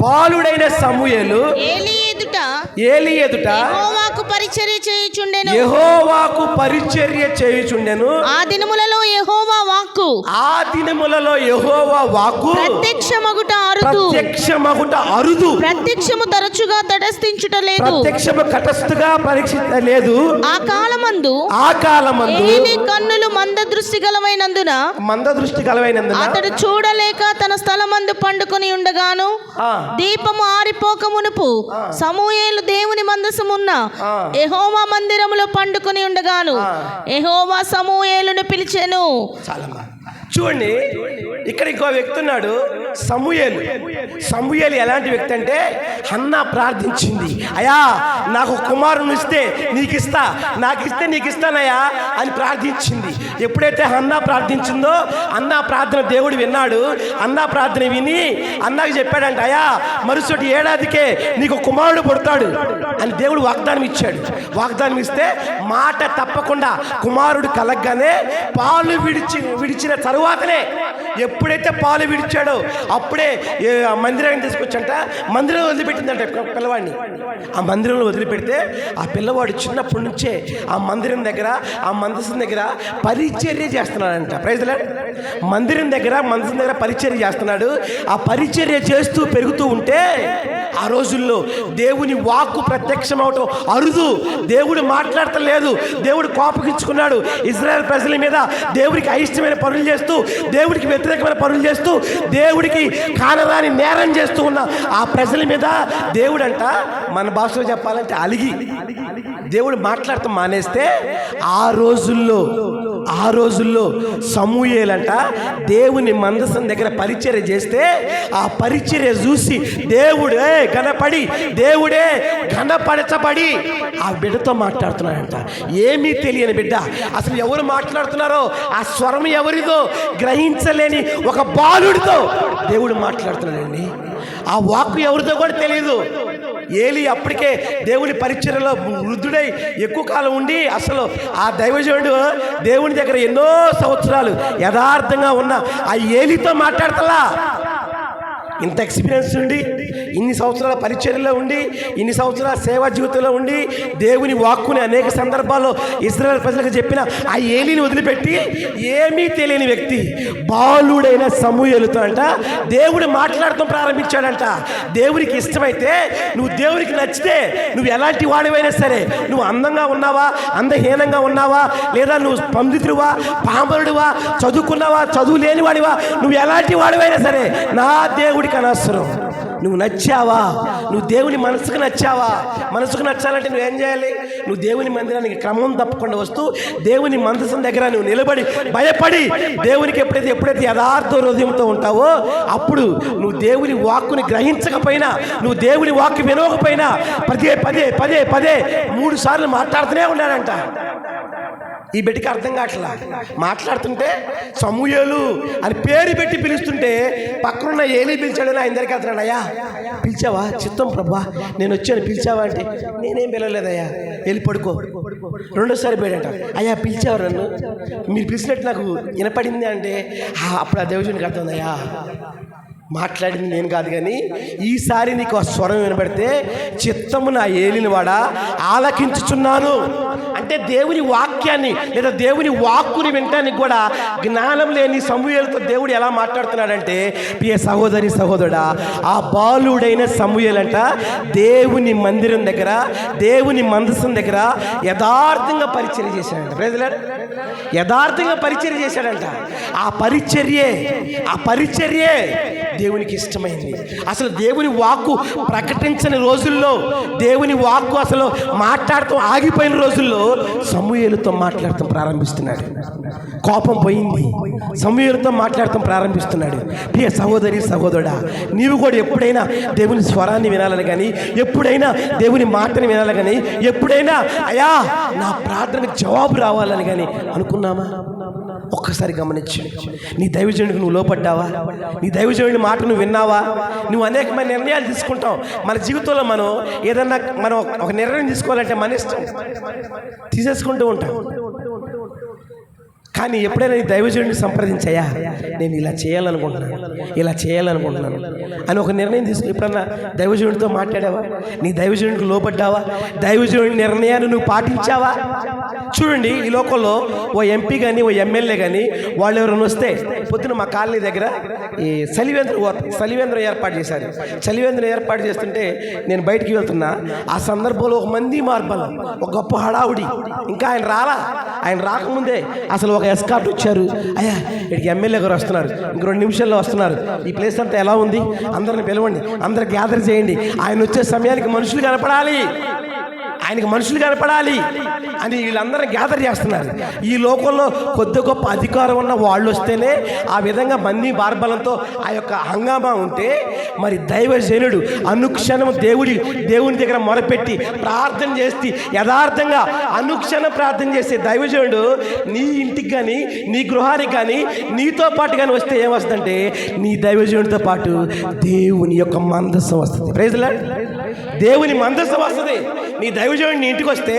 బాలుడైన సమూయేలు ఏలీ ఎదుట యెహోవాకు పరిచర్య చేయుచుండెను. యెహోవాకు పరిచర్య చేయుచుండెను. ఆ దినములలో యెహోవా వాక్కు ప్రత్యక్షమగుట అరుదు. ప్రత్యక్షము తరచుగా తటస్థించుట లేదు. ప్రత్యక్షము తటస్థుగా పరీక్షించ లేదు. ఆ కాలమందు ఏలీ కన్నులు మందదృష్టి గలవైనందున అతడు చూడలేక తన స్థలమందు పండుకొని ఉండగాను దీపము ఆరిపోక మునుపు సమూయేలు దేవుని మందసమున్న యెహోవా మందిరములో పండుకొని ఉండగాను యెహోవా సమూయేలును పిలిచెను. చూడండి, ఇక్కడ ఇంకో వ్యక్తి ఉన్నాడు, సమూయేలు ఎలాంటి వ్యక్తి అంటే, హన్నా ప్రార్థించింది, అయ్యా నాకు కుమారుని ఇస్తే నీకు ఇస్తా, నాకు ఇస్తే నీకు ఇస్తానయ్యా అని ప్రార్థించింది. ఎప్పుడైతే హన్నా ప్రార్థించిందో అన్నా ప్రార్థన దేవుడు విన్నాడు. అన్నా ప్రార్థన విని అన్నాకు చెప్పాడంట, అయ్యా మరుసటి ఏడాదికే నీకు కుమారుడు పుడతాడు అని దేవుడు వాగ్దానం ఇచ్చాడు. వాగ్దానం ఇస్తే మాట తప్పకుండా కుమారుడు కలగ్గానే పాలు విడిచిన తరువాతనే, ఎప్పుడైతే పాలు విడిచాడో అప్పుడే మందిరాన్ని తీసుకొచ్చంట, మందిరంలో వదిలిపెట్టిందంట పిల్లవాడిని. ఆ మందిరంలో వదిలిపెడితే ఆ పిల్లవాడు చిన్నప్పటి నుంచే ఆ మందిరం దగ్గర, ఆ మందసం దగ్గర పరిచర్య చేస్తున్నాడంట. Praise lord. మందిరం దగ్గర పరిచర్య చేస్తున్నాడు. ఆ పరిచర్య చేస్తూ పెరుగుతూ ఉంటే ఆ రోజుల్లో దేవుని వాక్కు ప్రత్యక్షమవటం అరుదు. దేవుడు మాట్లాడతలేదు. దేవుడు కోపగించుకున్నాడు ఇజ్రాయెల్ ప్రజల మీద. దేవుడికి అయిష్టమైన పనులు చేస్తూ, దేవుడికి వ్యతిరేకమైన పనులు చేస్తూ, దేవుడికి కానరాని నేరం చేస్తూ ఉన్న ఆ ప్రజల మీద దేవుడంట, మన భాషలో చెప్పాలంటే అలిగి దేవుడు మాట్లాడటం మానేస్తే ఆ రోజుల్లో సమూయేలంట దేవుని మందసం దగ్గర పరిచర్య చేస్తే ఆ పరిచర్య చూసి దేవుడే ఘనపరచబడి ఆ బిడ్డతో మాట్లాడుతున్నాడంట. ఏమీ తెలియని బిడ్డ, అసలు ఎవరు మాట్లాడుతున్నారో, ఆ స్వరం ఎవరిదో గ్రహించలేని ఒక బాలుడితో దేవుడు మాట్లాడుతున్నాడండి. ఆ వాక్కు ఎవరితో కూడా తెలియదు. ఏలీ అప్పటికే దేవుని పరిచర్యలో వృద్ధుడై ఎక్కువ కాలం ఉండి, అసలు ఆ దైవజనుడు దేవుని దగ్గర ఎన్నో సంవత్సరాలు యథార్థంగా ఉన్న ఆ ఏలీతో మాట్లాడతలా. ఇంత ఎక్స్పీరియన్స్ ఉండి, ఇన్ని సంవత్సరాల పరిచర్యలో ఉండి, ఇన్ని సంవత్సరాల సేవా జీవితంలో ఉండి, దేవుని వాక్కుని అనేక సందర్భాల్లో ఇశ్రాయేలు ప్రజలకు చెప్పిన ఆ ఏలీని వదిలిపెట్టి ఏమీ తెలియని వ్యక్తి బాలుడైన సమూయేలుతో అంట దేవుడు మాట్లాడటం ప్రారంభించాడంట. దేవునికి ఇష్టమైతే, నువ్వు దేవునికి నచ్చితే, నువ్వు ఎలాంటి వాడివైనా సరే, నువ్వు అందంగా ఉన్నావా, అందహీనంగా ఉన్నావా, లేదా నువ్వు పండితుడువా, పామరుడువా, చదువుకున్నావా, చదువు లేని వాడివా, నువ్వు ఎలాంటి వాడివైనా సరే, నా దేవుడికి అనవసరం. నువ్వు నచ్చావా, నువ్వు దేవుని మనసుకు నచ్చావా? మనసుకు నచ్చాలంటే నువ్వేం చేయాలి? నువ్వు దేవుని మందిరానికి క్రమం తప్పకుండా వస్తూ దేవుని మందసం దగ్గర నువ్వు నిలబడి భయపడి దేవునికి ఎప్పుడైతే యథార్థ హృదయంతో ఉంటావో అప్పుడు నువ్వు దేవుని వాక్కుని గ్రహించకపోయినా, నువ్వు దేవుని వాక్కు వినకపోయినా పదే 3 సార్లు మాట్లాడుతూనే ఉన్నాడంట. ఈ బిడ్డకి అర్థం కావట్లా. మాట్లాడుతుంటే సమూయేలు అని పేరు పెట్టి పిలుస్తుంటే పక్కనున్న ఏలీ పిలిచాడని ఆయన దగ్గరికి వెళ్తున్నాడు. అయ్యా పిలిచావా? చిత్తం ప్రభా, నేను వచ్చాను, పిలిచావా అంటే నేనేం పిలవలేదయ్యా, వెళ్ళి పడుకో. రెండోసారి పోయాడంట, అయ్యా పిలిచావా నన్ను, మీరు పిలిచినట్టు నాకు వినపడింది అంటే అప్పుడు ఆ దేవునికి అర్థమైందయ్యా, మాట్లాడింది నేను కాదు, కానీ ఈసారి నీకు ఆ స్వరం వినబడితే చిత్తము నా ఏలిన వాడా ఆలకించుచున్నాను అంటే దేవుని వాక్యాన్ని లేదా దేవుని వాక్కుని వినటానికి కూడా జ్ఞానం లేని సమూయేలుతో దేవుడు ఎలా మాట్లాడుతున్నాడంటే, ప్రియ సహోదరి సహోదరుడా, ఆ బాలుడైన సమూయేలంట దేవుని మందిరం దగ్గర, దేవుని మందసం దగ్గర యథార్థంగా పరిచర్య చేశాడంట. Praise lord. యథార్థంగా పరిచర్య చేశాడంట. ఆ పరిచర్యే దేవునికి ఇష్టమైంది. అసలు దేవుని వాక్కు ప్రకటించని రోజుల్లో, దేవుని వాక్కు అసలు మాట్లాడటం ఆగిపోయిన రోజుల్లో సమూయేలుతో మాట్లాడటం ప్రారంభిస్తున్నాడు. కోపం పోయింది, సమూయేలుతో మాట్లాడటం ప్రారంభిస్తున్నాడు. ప్రియ సహోదరి సహోదరుడా, నీవు కూడా ఎప్పుడైనా దేవుని స్వరాన్ని వినాలని కానీ, ఎప్పుడైనా దేవుని మాటని వినాలని కానీ, ఎప్పుడైనా అయ్యా నా ప్రార్థనకు జవాబు రావాలని కానీ అనుకున్నామా? ఒక్కసారి గమనించు. నీ దైవజనుడికి నువ్వు లోపడ్డావా? నీ దైవజనుడి మాట నువ్వు విన్నావా? నువ్వు అనేకమైన నిర్ణయాలు తీసుకుంటాం. మన జీవితంలో మనం ఒక నిర్ణయం తీసుకోవాలంటే మన ఇష్టం తీసేసుకుంటూ ఉంటాం. కానీ ఎప్పుడైనా నీ దైవజనుడిని సంప్రదించాయా, నేను ఇలా చేయాలనుకుంటున్నాను అని ఒక నిర్ణయం తీసుకుని ఎప్పుడన్నా దైవజనుడితో మాట్లాడావా? నీ దైవజనుడికి లోబడ్డావా? దైవజనుడి నిర్ణయాన్ని నువ్వు పాటించావా? చూడండి, ఈ లోకంలో ఓ ఎంపీ కానీ ఓ ఎమ్మెల్యే కానీ వాళ్ళు ఎవరైనా వస్తే, పొద్దున మా కాలనీ దగ్గర ఈ చలివేంద్రం ఏర్పాటు చేశారు. చలివేంద్రం ఏర్పాటు చేస్తుంటే నేను బయటికి వెళ్తున్నా. ఆ సందర్భంలో ఒక మంది మార్బలం, ఒక గొప్ప హడావుడి. ఇంకా ఆయన రాకముందే అసలు ఒక ఎస్కార్ట్ వచ్చారు. అయ్యా, ఇక్కడికి ఎమ్మెల్యే గారు వస్తున్నారు, ఇంక 2 నిమిషాల్లో వస్తున్నారు, ఈ ప్లేస్ అంతా ఎలా ఉంది, అందరిని పిలవండి, అందరు గ్యాదర్ చేయండి, ఆయన వచ్చే సమయానికి మనుషులు కనపడాలి, ఆయనకి మనుషులు కనపడాలి అని వీళ్ళందరూ గ్యాదర్ చేస్తున్నారు. ఈ లోకంలో కొద్ది గొప్ప అధికారం ఉన్న వాళ్ళు వస్తేనే ఆ విధంగా మంది బార్బలంతో ఆ యొక్క హంగామా ఉంటే, మరి దైవజనుడు అనుక్షణం దేవుని దగ్గర మొరపెట్టి ప్రార్థన చేసి యథార్థంగా అనుక్షణం ప్రార్థన చేసే దైవజనుడు నీ ఇంటికి కానీ నీ గృహానికి కానీ నీతో పాటు కానీ వస్తే ఏమొస్తుందంటే, నీ దైవజనుడితో పాటు దేవుని యొక్క మందసం వస్తుంది. Praise lord. దేవుని మందసం వస్తుంది. నీ దైవజనుడు నీ ఇంటికి వస్తే,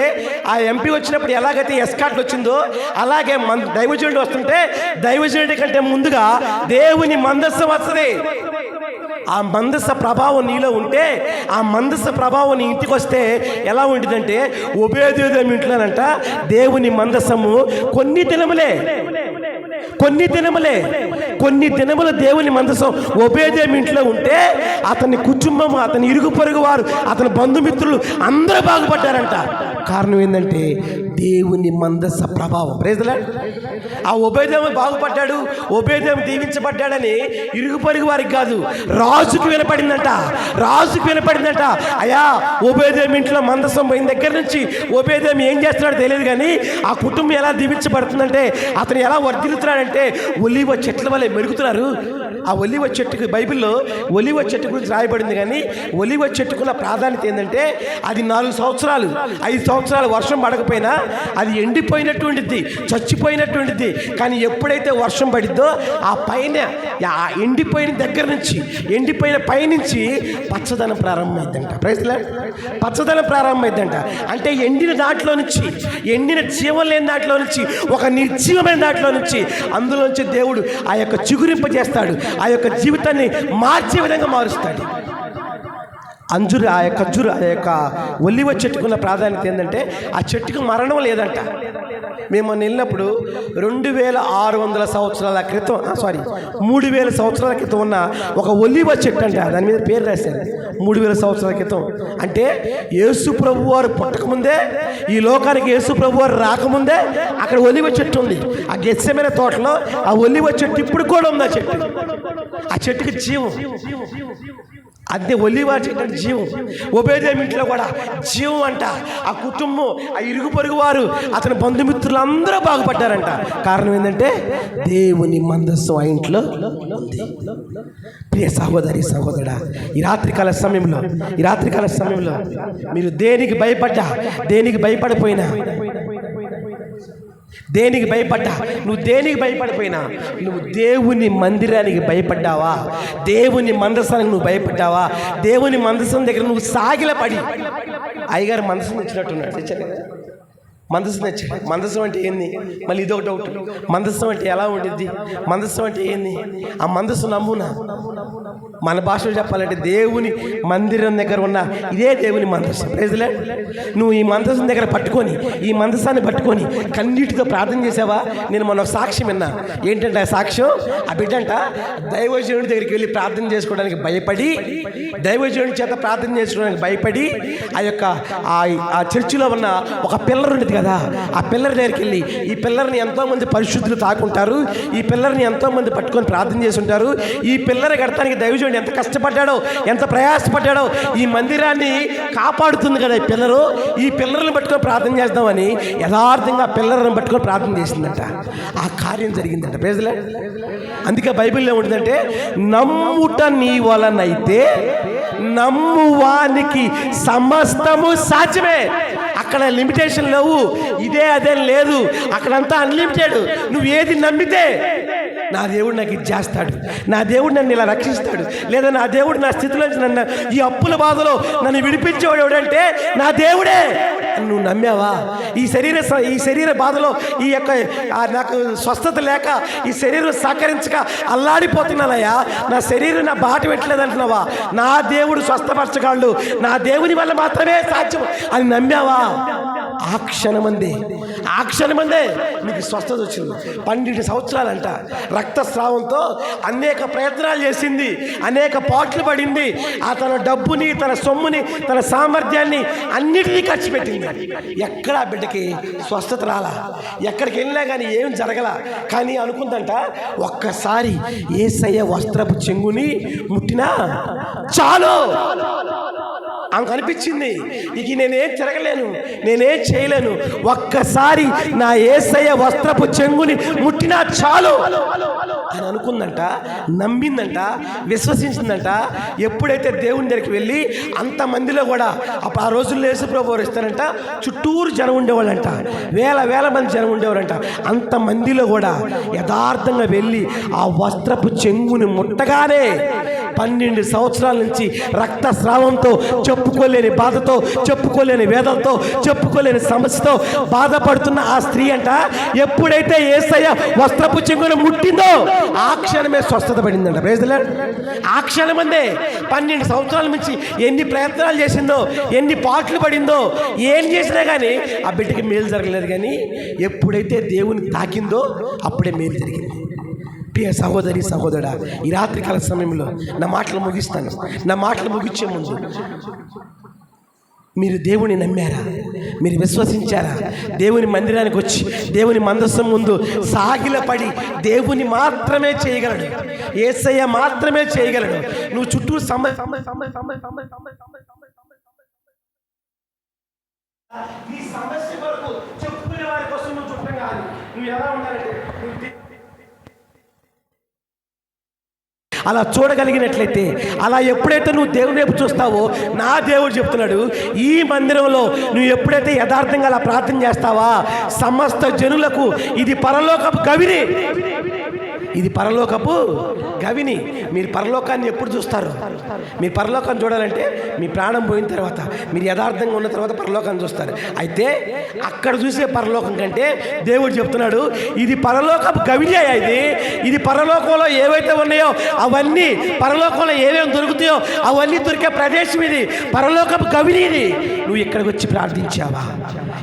ఆ ఎంపీ వచ్చినప్పుడు ఎలాగైతే ఎస్కార్ట్ వచ్చిందో అలాగే దైవజనుడు వస్తుంటే దైవజనుడి కంటే ముందుగా దేవుని మందసం వస్తుంది. ఆ మందస ప్రభావం నీలో ఉంటే, ఆ మందస ప్రభావం నీ ఇంటికి వస్తే ఎలా ఉంటుందంటే, ఒబేదేదోము ఇంట్లోనంట దేవుని మందసము కొన్ని దినములు దేవుని మందసం ఒబేదేదోము ఇంట్లో ఉంటే అతని కుటుంబం, అతని ఇరుగు పొరుగు వారు, అతని బంధుమిత్రులు అందరూ బాగుపడ్డారంట. కారణం ఏంటంటే దేవుని మందస ప్రభావం. Praise lord. ఆ ఒబేదేదోము బాగుపడ్డాడు, ఒబేదేదోము దీవించబడ్డాడని ఇరుగు పొరుగు వారికి కాదు, రాజుకు వినపడిందంట. అయ్యా, ఒబేదేదోము ఇంట్లో మందసం పోయిన దగ్గర నుంచి ఒబేదేదోము ఏం చేస్తున్నాడో తెలియదు, కానీ ఆ కుటుంబం ఎలా దీవించబడుతుందంటే, అతను ఎలా వర్ధిల్లుతున్నాడంటే ఒలీవ చెట్ల వల్ల మెరుగుతున్నారు. ఆ ఒలీవ చెట్టుకు బైబిల్లో ఒలీవ చెట్టు గురించి రాయబడింది, కానీ ఒలీవ చెట్టుకున్న ప్రాధాన్యత ఏంటంటే, అది 4 సంవత్సరాలు 5 సంవత్సరాలు వర్షం పడకపోయినా అది ఎండిపోయినటువంటిది, చచ్చిపోయినటువంటిది. కానీ ఎప్పుడైతే వర్షం పడిద్దో ఆ పైన ఆ ఎండిపోయిన దగ్గర నుంచి, ఎండిపోయిన పైనుంచి పచ్చదనం ప్రారంభమైందంట. Praise lord. పచ్చదనం ప్రారంభమైందంట అంటే ఎండిన దాంట్లో నుంచి, ఎండిన జీవం లేని దాంట్లో నుంచి, ఒక నిర్జీవమైన దాంట్లో నుంచి, అందులోంచి దేవుడు ఆ యొక్క చిగురింపజేస్తాడు, ఆ యొక్క జీవితాన్ని మార్చే విధంగా మారుస్తాడు. ఆ యొక్క ఒలివ చెట్టుకున్న ప్రాధాన్యత ఏంటంటే, ఆ చెట్టుకు మరణం లేదంట. మేము వెళ్ళినప్పుడు 2600 సంవత్సరాల క్రితం 3000 సంవత్సరాల క్రితం ఉన్న ఒక ఒలివ చెట్టు అంట. దాని మీద పేరు రాశారు 3000 సంవత్సరాల క్రితం. అంటే యేసు ప్రభు వారు పుట్టకముందే, ఈ లోకానికి యేసు ప్రభు వారు రాకముందే అక్కడ ఒలివ చెట్టు ఉంది. ఆ గెత్సెమనే తోటలో ఆ ఒలివ చెట్టు ఇప్పుడు కూడా ఉంది. ఆ చెట్టుకి జీవం. అదే ఒలివ చెట్టు జీవం. ఒబేదేదోము ఇంట్లో కూడా జీవం అంట. ఆ కుటుంబం, ఆ ఇరుగు పొరుగు వారు, అతని బంధుమిత్రులు అందరూ బాగుపడ్డారంట. కారణం ఏంటంటే దేవుని మందస్సు ఆ ఇంట్లో ఉంది. ప్రియ సహోదరి సహోదరుడా, ఈ రాత్రికాల సమయంలో మీరు దేనికి భయపడిపోయినా, నువ్వు దేనికి భయపడిపోయినా, నువ్వు దేవుని మందిరానికి భయపడ్డావా, దేవుని మందసానికి నువ్వు భయపడ్డావా, దేవుని మందసం దగ్గర నువ్వు సాగిలపడి, అయ్యగారు మందసం తెచ్చినట్టున్నాడు, తెచ్చారు కదా, మందసం తెచ్చాడు. మందసం అంటే ఏంది? మళ్ళీ ఇదొక డౌట్. మందసం అంటే ఎలా ఉండిద్ది? మందసం అంటే ఏంది? ఆ మందసం నమ్మునా, మన భాషలో చెప్పాలంటే దేవుని మందిరం దగ్గర ఉన్న ఇదే దేవుని మందసం. Praise lord. నువ్వు ఈ మందసం దగ్గర పట్టుకొని, ఈ మందసాన్ని పట్టుకొని కన్నీటితో ప్రార్థన చేసావా? నేను మొన్న సాక్ష్యం విన్నా. ఏంటంటే ఆ సాక్ష్యం, ఆ బిడ్డంట దైవజనుడి దగ్గరికి వెళ్ళి ప్రార్థన చేసుకోవడానికి భయపడి, దైవజనుడి చేత ప్రార్థన చేసుకోవడానికి భయపడి, ఆ చర్చిలో ఉన్న ఒక పిల్లర్ ఉంటుంది కదా, ఆ పిల్లర్ దగ్గరికి వెళ్ళి, ఈ పిల్లర్ని ఎంతోమంది పరిశుద్ధులు తాకుంటారు, ఈ పిల్లర్ని ఎంతోమంది పట్టుకొని ప్రార్థన చేసి ఉంటారు, ఈ పిల్లర్ కడతానికి దైవజనుడు ఎంత కష్టపడ్డాడో, ఎంత ప్రయాసపడ్డాడో, ఈ మందిరాన్ని కాపాడుతుంది కదా ఈ పిల్లరు, ఈ పిల్లర్ని పట్టుకొని ప్రార్థన చేద్దామని యథార్థంగా పిల్లర్ని పట్టుకొని ప్రార్థన చేసిందంట. ఆ కార్యం జరిగిందంట. Praise lord. అందుకే బైబిల్లో ఉంటుందంటే, నమ్ముట నీ వలనైతే నమ్మువానికి సమస్తము సాధ్యమే. అక్కడ లిమిటేషన్ లేవు, ఇదే అదే లేదు, అక్కడంతా అన్లిమిటెడ్. నువ్వు ఏది నమ్మితే, నా దేవుడు నాకు ఇది చేస్తాడు, నా దేవుడు నన్ను ఇలా రక్షిస్తాడు, లేదా నా దేవుడు నా స్థితిలోంచి నన్ను, ఈ అప్పుల బాధలో నన్ను విడిపించేవాడు ఎవడంటే నా దేవుడే. నువ్వు నమ్మావా? ఈ శరీర బాధలో ఈ యొక్క నాకు స్వస్థత లేక ఈ శరీరం సహకరించక అల్లాడిపోతున్నానయ్యా, నా శరీరం నా బాట పెట్టలేదు అంటున్నావా? నా దేవుడు స్వస్థపరచగలడు, నా దేవుని వల్ల మాత్రమే సాధ్యం అని నమ్మావా? ఆ క్షణమందే మీకు స్వస్థత వచ్చింది. 12 సంవత్సరాలంట రక్తస్రావంతో అనేక ప్రయత్నాలు చేసింది, అనేక పాట్లు పడింది. తన డబ్బుని, తన సొమ్ముని, తన సామర్థ్యాన్ని అన్నిటినీ ఖర్చు పెట్టింది. ఎక్కడ ఆ బిడ్డకి స్వస్థత రాలా, ఎక్కడికి వెళ్ళినా కానీ ఏం జరగల. కానీ అనుకుందంట, ఒక్కసారి యేసయ్య వస్త్రపు చెంగుని ముట్టినా చాలు ఆమెకు అనిపించింది, ఇక నేనేం తిరగలేను, నేనేం చేయలేను, ఒక్కసారి నా యేసయ్య వస్త్రపు చెంగుని ముట్టినా చాలు అని అనుకుందంట, నమ్మిందంట, విశ్వసించిందంట. ఎప్పుడైతే దేవుని దగ్గరికి వెళ్ళి అంతమందిలో కూడా ఆ రోజుల్లో యేసుప్రభువు ఇస్తారంట, చుట్టూరు జనం ఉండేవాళ్ళంట, వేల మంది జనం ఉండేవారంట. అంతమందిలో కూడా యథార్థంగా వెళ్ళి ఆ వస్త్రపు చెంగుని ముట్టగానే 12 సంవత్సరాల నుంచి రక్తస్రావంతో, చెప్పుకోలేని బాధతో, చెప్పుకోలేని వేదనతో, చెప్పుకోలేని సమస్యతో బాధపడుతున్న ఆ స్త్రీ అంట, ఎప్పుడైతే యేసయ్య వస్త్రపు చెంగును ముట్టిందో ఆ క్షణమే స్వస్థత పడిందంట. Praise the lord. ఆ క్షణమందే 12 సంవత్సరాల నుంచి ఎన్ని ప్రయత్నాలు చేసిందో, ఎన్ని పాటలు పడిందో, ఏం చేసినా కానీ ఆ బిడ్డకి మేలు జరగలేదు. కానీ ఎప్పుడైతే దేవుని తాకిందో అప్పుడే మేలు జరిగింది. ప్రియ సహోదరి సహోదరుడా, ఈ రాత్రికాల సమయంలో నా మాటలు ముగిస్తాను. నా మాటలు ముగించే ముందు మీరు దేవుని నమ్మారా? మీరు విశ్వసించారా? దేవుని మందిరానికి వచ్చి దేవుని మందసం ముందు సాగిలపడి దేవుని మాత్రమే చేయగలడు, యేసయ్య మాత్రమే చేయగలడు. నువ్వు చుట్టూ ఈ సమస్య వరకు చెప్పుకునే వారి కోసం నువ్వు చుట్టం కాదు. నువ్వు ఎలా ఉండాలంటే అలా చూడగలిగినట్లయితే, అలా ఎప్పుడైతే నువ్వు దేవుని వైపు చూస్తావో, నా దేవుడు చెప్తున్నాడు, ఈ మందిరంలో నువ్వు ఎప్పుడైతే యథార్థంగా అలా ప్రార్థన చేస్తావా, సమస్త జనులకు ఇది పరలోకపు గవిని, ఇది పరలోకపు గవిని. మీరు పరలోకాన్ని ఎప్పుడు చూస్తారు? మీరు పరలోకాన్ని చూడాలంటే మీ ప్రాణం పోయిన తర్వాత, మీరు యథార్థంగా ఉన్న తర్వాత పరలోకాన్ని చూస్తారు. అయితే అక్కడ చూసే పరలోకం కంటే దేవుడు చెప్తున్నాడు, ఇది పరలోకపు గవిని. ఇది పరలోకంలో ఏవైతే ఉన్నాయో అవన్నీ, పరలోకంలో ఏమేమి దొరుకుతాయో అవన్నీ దొరికే ప్రదేశం ఇది, పరలోకపు గవిని ఇది. నువ్వు ఇక్కడికి వచ్చి ప్రార్థించావా?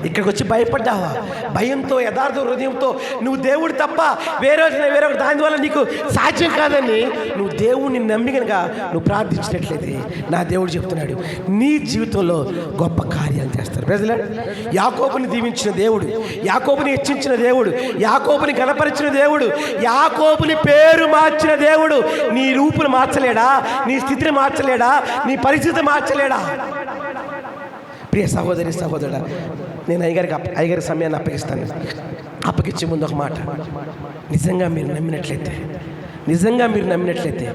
ఇక్కడికి వచ్చి భయపడ్డావా? భయంతో, యథార్థ హృదయంతో నువ్వు దేవుడు తప్ప వేరొక దానివల్ల నీకు సాధ్యం కాదని నువ్వు దేవుణ్ణి నమ్మి కనుక నువ్వు ప్రార్థించినట్లయితే నా దేవుడు చెప్తున్నాడు, నీ జీవితంలో గొప్ప కార్యాలు చేస్తారు. ప్రజలు, యాకోబుని దీవించిన దేవుడు, యాకోబుని హెచ్చించిన దేవుడు, యాకోబుని గణపరిచిన దేవుడు, యాకోబుని పేరు మార్చిన దేవుడు నీ రూపును మార్చలేడా? నీ స్థితిని మార్చలేడా? నీ పరిస్థితి మార్చలేడా? ప్రియ సహోదరి సహోదరుడా, నేను అయ్యగారి సమయాన్ని అప్పగించే ముందు ఒక మాట, నిజంగా మీరు నమ్మినట్లయితే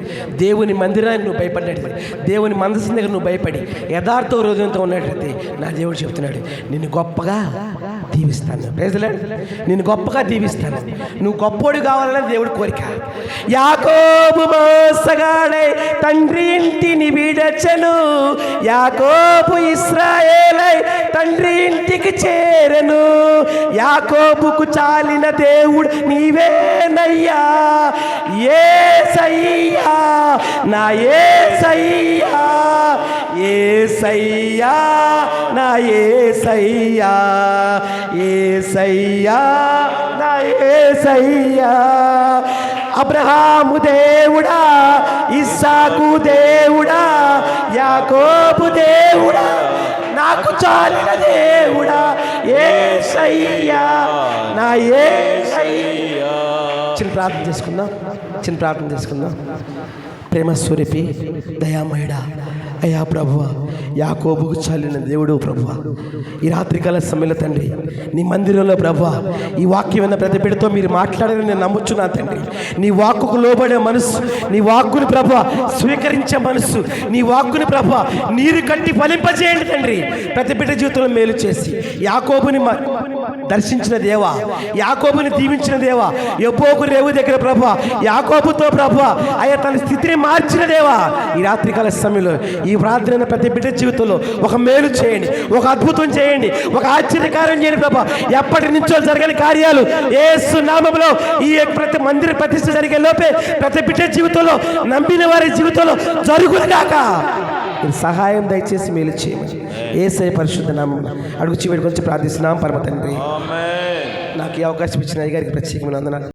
దేవుని మందిరానికి నువ్వు భయపడినట్లయితే, దేవుని మందసం దగ్గర నువ్వు భయపడి యథార్థ హృదయంతో ఉన్నట్లయితే నా దేవుడు చెప్తున్నాడు, నిన్ను గొప్పగా దీవిస్తాను. Praise the lord. నిన్ను గొప్పగా దీవిస్తాను. నువ్వు గొప్పోడు కావాలనేది దేవుడి కోరిక. యాకోబు మోసగాడై తండ్రి ఇంటిని విడచెను, యాకోబు ఇశ్రాయేలై తండ్రి ఇంటికి చేరెను. యాకోబుకు చాలిన దేవుడు నీవేనయ్యా, యేసయ్యా, నా యేసయ్యా, యేసయ్యా, నా యేసయ్యా, యేసయ్యా, నా యేసయ్యా. అబ్రహాము దేవుడా, ఇస్సాకు దేవుడా, యాకోబు దేవుడా, నాకు చాలిన దేవుడా, యేసయ్యా, నా యేసయ్యా. చిన్న ప్రార్థన చేసుకుందాం. ప్రేమ స్వరూపి, దయామయుడా, అయ్యా ప్రభువా, యాకోబుకు చాలిన దేవుడు ప్రభువా, ఈ రాత్రికాల సమయంలో తండ్రి నీ మందిరంలో ప్రభువా, ఈ వాక్యం విన్న ప్రతి బిడ్డతో మీరు మాట్లాడాలని నేను నమ్ముచున్నా తండ్రి. నీ వాక్కుకు లోబడే మనసు, నీ వాక్కుని ప్రభువా స్వీకరించే మనసు, నీ వాక్కుని ప్రభువా నీరు కట్టి ఫలింపజేయండి తండ్రి. ప్రతి బిడ్డ జీవితంలో మేలు చేసి యాకోబుని దర్శించిన దేవా, యాకోబుని దీవించిన దేవా, యబ్బోకు రేవు దగ్గర ప్రభువా యాకోబుతో ప్రభువా అయ్యా తన స్థితిని మార్చిన దేవా, ఈ రాత్రికాల సమయంలో ఈ ప్రార్థన ప్రతి బిడ్డ జీవితంలో ఒక మేలు చేయండి, ఒక అద్భుతం చేయండి, ఒక ఆశ్చర్యకార్యం చేయండి ప్రభా. ఎప్పటి నుంచో జరగని కార్యాలు యేసు నామములో ఈ ప్రతి మందిర ప్రతిష్ఠ జరిగే లోపే ప్రతి బిడ్డ జీవితంలో, నమ్మిన వారి జీవితంలో జరుగుగాక. మీరు సహాయం దయచేసి మేలు చేయమని యేసయ్య పరిశుద్ధ నామం అడుగు చివరి గురించి ప్రార్థిస్తున్నాం. పరమ తండ్రి, నాకు ఈ అవకాశం ఇచ్చిన అయ్యగారికి ప్రత్యేకమైన వందనాలు.